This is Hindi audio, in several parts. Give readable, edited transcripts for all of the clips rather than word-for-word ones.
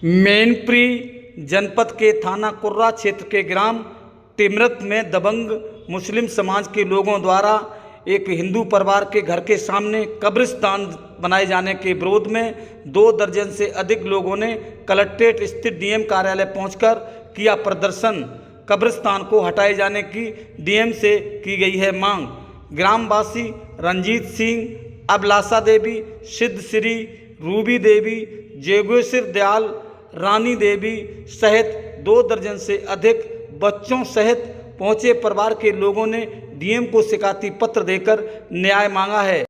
मैनपुरी जनपद के थाना कुर्रा क्षेत्र के ग्राम टिमरत में दबंग मुस्लिम समाज के लोगों द्वारा एक हिंदू परिवार के घर के सामने कब्रिस्तान बनाए जाने के विरोध में 2 दर्जन से अधिक लोगों ने कलेक्ट्रेट स्थित डीएम कार्यालय पहुंचकर किया प्रदर्शन। कब्रिस्तान को हटाए जाने की डीएम से की गई है मांग। ग्रामवासी रंजीत सिंह, अभिलाषा देवी, सिद्ध श्री, रूबी देवी, जोगेश्वर दयाल, रानी देवी सहित 2 दर्जन से अधिक बच्चों सहित पहुंचे परिवार के लोगों ने डीएम को शिकायती पत्र देकर न्याय मांगा है।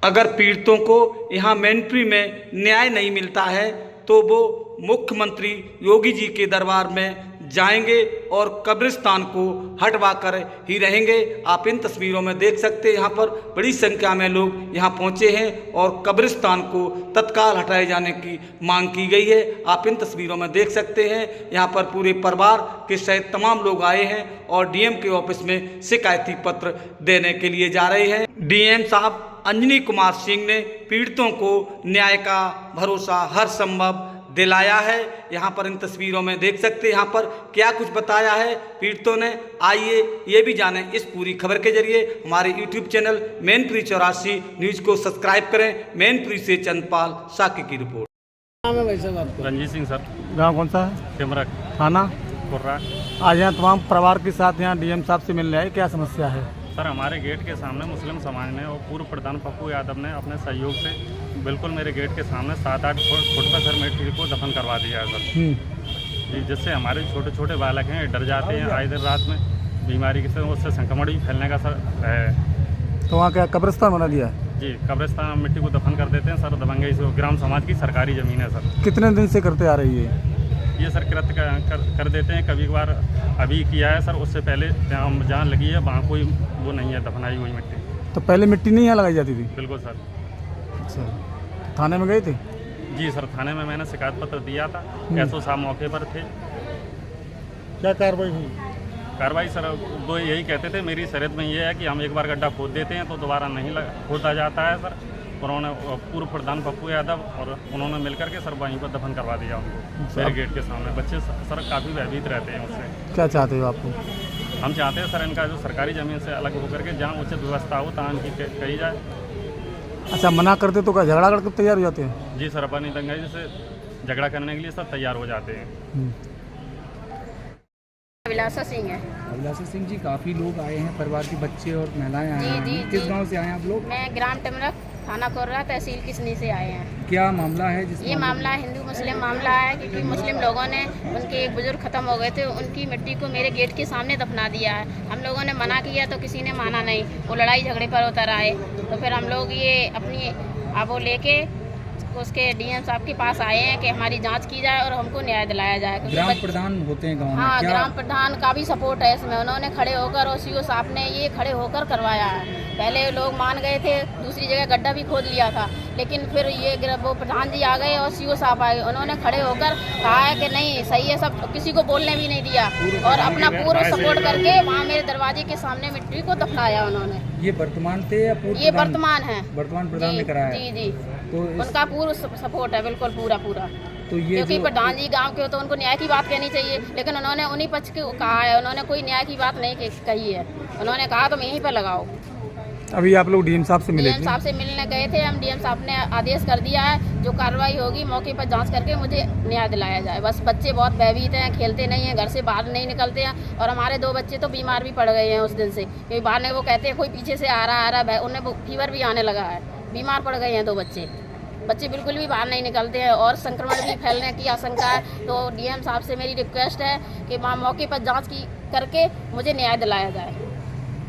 अगर पीड़ितों को यहां मैनपुरी में न्याय नहीं मिलता है तो वो मुख्यमंत्री योगी जी के दरबार में जाएंगे और कब्रिस्तान को हटवा कर ही रहेंगे। आप इन तस्वीरों में देख सकते हैं, यहाँ पर बड़ी संख्या में लोग यहाँ पहुँचे हैं और कब्रिस्तान को तत्काल हटाए जाने की मांग की गई है। आप इन तस्वीरों में देख सकते हैं, यहाँ पर पूरे परिवार के सहित तमाम लोग आए हैं और डीएम के ऑफिस में शिकायती पत्र देने के लिए जा रहे हैं। डीएम साहब अंजनी कुमार सिंह ने पीड़ितों को न्याय का भरोसा हर संभव दिलाया है। यहाँ पर इन तस्वीरों में देख सकते हैं यहाँ पर क्या कुछ बताया है पीड़ितों ने। आइए ये भी जानें इस पूरी खबर के जरिए। हमारे यूट्यूब चैनल मैनपुरी 84 न्यूज़ को सब्सक्राइब करें। मैनपुरी से चंदपाल साकी की रिपोर्ट। रंजीत सिंह सर। गाँव कौन सा है? टिमरक, थाना कुर्रा। आज यहाँ तमाम परिवार के साथ यहाँ डीएम साहब से मिलने आए, क्या समस्या है? सर हमारे गेट के सामने मुस्लिम समाज ने और पूर्व प्रधान पप्पू यादव ने अपने सहयोग से बिल्कुल मेरे गेट के सामने 7-8 फुट पर सर मेरे को दफन करवा दिया है सर जी, जिससे हमारे छोटे छोटे बालक हैं डर जाते हैं आए दिन रात में बीमारी से, उससे संक्रमण भी फैलने का सर है। तो वहाँ क्या कब्रिस्तान बना दिया है? जी, कब्रिस्तान मिट्टी को दफन कर देते हैं सर। दबंगई से ग्राम समाज की सरकारी ज़मीन है सर। कितने दिन से करते आ रही है ये सर? कृत्य कर देते हैं, कभी कभार अभी किया है सर, उससे पहले जहाँ लगी है वहाँ कोई वो नहीं है दफनाई हुई मिट्टी। तो पहले मिट्टी नहीं यहाँ लगाई जाती थी? बिल्कुल सर। अच्छा, थाने में गए थे? जी सर, थाने में मैंने शिकायत पत्र दिया था। एसओ साहब मौके पर थे। क्या कार्रवाई हुई? कार्रवाई सर वो यही कहते थे, मेरी शर्त में ये है कि हम एक बार गड्ढा खोद देते हैं तो दोबारा नहीं खोदा जाता है सर। उन्होंने पूर्व प्रधान पप्पू यादव और उन्होंने मिलकर के सर वहीं पर दफन करवा दिया उनको मेरे गेट के सामने। बच्चे सर काफ़ी भयभीत रहते हैं उससे। क्या चाहते हो आपको? हम चाहते हैं सर इनका जो सरकारी ज़मीन से अलग होकर के जहाँ उचित व्यवस्था हो तहाँ इनकी कही जाए। अच्छा, मना करते तो क्या झगड़ा करके तैयार हो जाते हैं? जी सर, अपनी दंगाई से झगड़ा करने के लिए सब तैयार हो जाते हैं। अभिलाषा सिंह है। अभिलाषा सिंह जी, काफ़ी लोग आए हैं, परिवार के बच्चे और महिलाएं आए हैं। जी, किस गांव से आए हैं आप लोग? मैं ग्राम टिमरक, थाना कुर्रा, तहसील किसनी से आए हैं। क्या मामला है? ये मामला हिंदू मुस्लिम मामला है, क्योंकि मुस्लिम लोगों ने उनके एक बुजुर्ग खत्म हो गए थे, उनकी मिट्टी को मेरे गेट के सामने दफना दिया है। हम लोगों ने मना किया तो किसी ने माना नहीं, वो लड़ाई झगड़े पर उतर आए। तो फिर हम लोग ये अपनी वो लेके उसके डीएम साहब के पास आए हैं कि हमारी जांच की जाए और हमको न्याय दिलाया जाए। ग्राम प्रधान होते हैं गांव में? हाँ, ग्राम प्रधान का भी सपोर्ट है इसमें। उन्होंने खड़े होकर और सीओ साहब ने ये खड़े होकर करवाया है। पहले लोग मान गए थे, दूसरी जगह गड्ढा भी खोद लिया था, लेकिन फिर ये वो प्रधान जी आ गए और सीओ साहब आ गए। उन्होंने खड़े होकर कहा है कि नहीं सही है, सब किसी को बोलने भी नहीं दिया और अपना पूरा सपोर्ट करके वहाँ मेरे दरवाजे के सामने मिट्टी को दफनाया उन्होंने। ये वर्तमान थे या पूर्व? ये वर्तमान है। वर्तमान प्रधान ने कराया? जी जी, तो उनका पूरा सपोर्ट है, बिल्कुल पूरा। तो ये क्योंकि प्रधान जी गांव के हो तो उनको न्याय की बात कहनी चाहिए, लेकिन उन्होंने उन्हीं पक्ष की कहा है, उन्होंने कोई न्याय की बात नहीं कही है। उन्होंने कहा तुम यहीं पर लगाओ। अभी आप लोग डीएम साहब से मिले? डीएम साहब से मिलने गए थे हम। डीएम साहब ने आदेश कर दिया है, जो कार्रवाई होगी मौके पर जांच करके मुझे न्याय दिलाया जाए। बस बच्चे बहुत भयभीत हैं, खेलते नहीं हैं, घर से बाहर नहीं निकलते हैं और हमारे 2 बच्चे तो बीमार भी पड़ गए हैं उस दिन से, क्योंकि बाहर ने वो कहते हैं कोई पीछे से आ रहा है, उन्हें फीवर भी आने लगा है, बीमार पड़ गए हैं 2 बच्चे बिल्कुल भी बाहर नहीं निकलते हैं और संक्रमण भी फैलने की आशंका है। तो डीएम साहब से मेरी रिक्वेस्ट है कि मौके पर जांच करके मुझे न्याय दिलाया जाए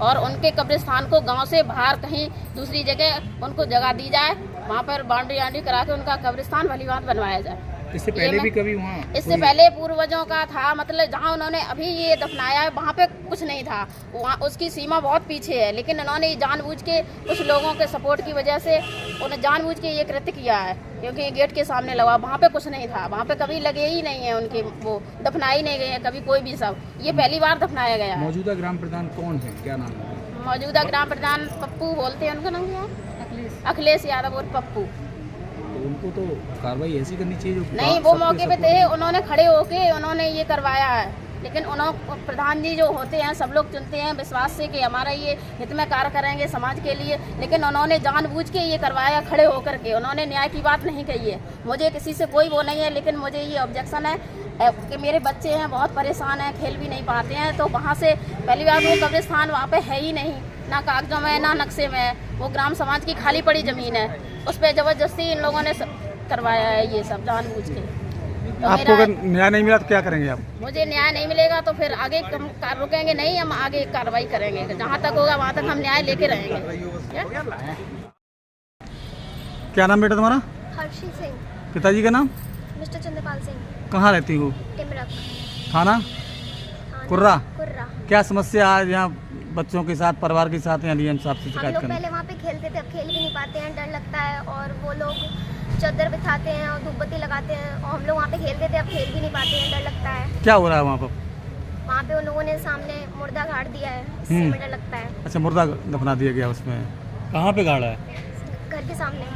और उनके कब्रिस्तान को गांव से बाहर कहीं दूसरी जगह उनको जगह दी जाए, वहाँ पर बाउंड्री करा के उनका कब्रिस्तान भलीभांति बनवाया जाए। इससे पहले भी कभी वहाँ? इससे पहले पूर्वजों का था, मतलब जहाँ उन्होंने अभी ये दफनाया है वहाँ पे कुछ नहीं था, वहाँ उसकी सीमा बहुत पीछे है, लेकिन उन्होंने जानबूझ के कुछ लोगों के सपोर्ट की वजह से उन्हें जानबूझ के ये कृत्य किया है, क्योंकि ये गेट के सामने लगा, वहाँ पे कुछ नहीं था, वहाँ पे कभी लगे ही नहीं है उनके, वो दफनाई नहीं गए हैं कभी कोई भी। सब ये पहली बार दफनाया गया है। मौजूदा ग्राम प्रधान कौन है, क्या नाम है? मौजूदा ग्राम प्रधान पप्पू बोलते हैं, उनका नाम क्या है? अखिलेश यादव और पप्पू। उनको तो कार्रवाई ऐसी करनी चाहिए जो नहीं, वो मौके पे थे, उन्होंने खड़े होके उन्होंने ये करवाया है। लेकिन उन्होंने प्रधान जी जो होते हैं सब लोग चुनते हैं विश्वास से कि हमारा ये हित में कार्य करेंगे समाज के लिए, लेकिन उन्होंने जानबूझ के ये करवाया खड़े होकर के। उन्होंने न्याय की बात नहीं कही है। मुझे किसी से कोई वो नहीं है, लेकिन मुझे ये ऑब्जेक्शन है कि मेरे बच्चे हैं बहुत परेशान हैं, खेल भी नहीं पाते हैं। तो वहाँ से पहली बार वो कब्रिस्तान वहाँ पे है ही नहीं, ना कागजों में ना नक्शे में। वो ग्राम समाज की खाली पड़ी ज़मीन है, उस पर ज़बरदस्ती इन लोगों ने करवाया है ये सब जानबूझ के। तो आपको अगर न्याय नहीं मिला तो क्या करेंगे आप? मुझे न्याय नहीं मिलेगा तो फिर आगे हम रुकेंगे नहीं, हम आगे कार्रवाई करेंगे। जहाँ तक होगा वहाँ तक हम न्याय लेके रहेंगे। क्या नाम बेटा तुम्हारा? हर्षी सिंह। पिताजी का नाम? मिस्टर चंद्रपाल सिंह। कहाँ रहती हो? टिमरक। थाना थाना कुर्रा। कुर्रा। क्या समस्या आज यहाँ बच्चों के साथ परिवार के साथ यहाँ डीएम साहब से हम शिकायत लोग करने? पहले वहाँ पे खेलते थे, अब खेल भी नहीं पाते हैं, डर लगता है। और वो लोग चादर बिछाते हैं और धूपबत्ती लगाते हैं, और हम लोग वहाँ पे खेलते थे, अब खेल भी नहीं पाते हैं, डर लगता है। क्या हो रहा है वहाँ पर? वहाँ पे उन लोगों ने सामने मुर्दा गाड़ दिया है, इससे हमें डर लगता है। अच्छा, मुर्दा दफना दिया गया उसमें। कहाँ पे गाड़ा है? घर के सामने।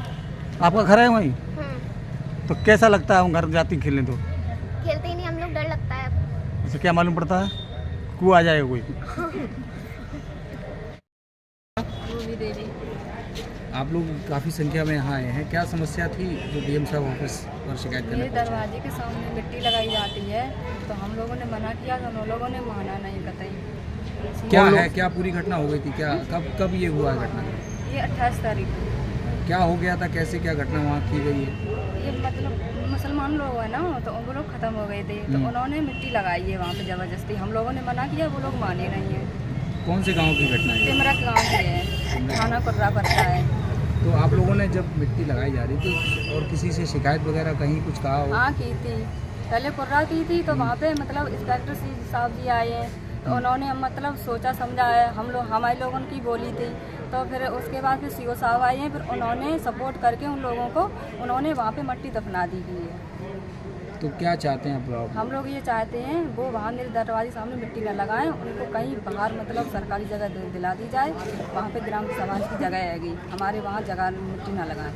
आपका घर है वहीं? तो कैसा लगता है हम घर जाती खेलने? तो खेलते ही नहीं हम लोग, डर लगता है। अच्छा, क्या मालूम पड़ता है कुआ आ जाएगा कोई? आप लोग काफ़ी संख्या में यहाँ आए हैं, क्या समस्या थी जो डीएम साहब ऑफिस पर शिकायत करने मेरे पहुंचे? दरवाजे के सामने मिट्टी लगाई जाती है, तो हम लोगों ने मना किया तो उन लोगों ने माना नहीं कतई। क्या है, क्या पूरी घटना हो गई थी? क्या कब ये हुआ घटना? ये 28 तारीख को। क्या हो गया था, कैसे क्या घटना वहाँ की गई है? ये मतलब मुसलमान लोग हैं ना, तो वो लोग ख़त्म हो गए थे, तो उन्होंने मिट्टी लगाई है वहाँ पे ज़बरदस्ती। हम लोगों ने मना किया, वो लोग माने नहीं हैं। कौन से गांव की घटना है? टिमरक गाँव से है, थाना कुर्रा पड़ता है। तो आप लोगों ने जब मिट्टी लगाई जा रही थी और किसी से शिकायत वगैरह कहीं कुछ कहा हो? हाँ की थी, पहले कुर्रा की थी, तो वहाँ पे मतलब इंस्पेक्टर साहब जी आए हैं, तो उन्होंने मतलब सोचा समझा है, हमारे लोगों की बोली थी। तो फिर उसके बाद फिर सीओ साहब आए हैं, फिर उन्होंने सपोर्ट करके उन लोगों को उन्होंने वहाँ पे मिट्टी दफना दी गई है। तो क्या चाहते हैं आप? हम लोग ये चाहते हैं वो वहाँ मेरे दरवाजे सामने मिट्टी न लगाएं, उनको कहीं बाहर मतलब सरकारी जगह दिला दी जाए। वहाँ पे ग्राम समाज की जगह हैगी, हमारे वहाँ जगह मिट्टी न लगाएं।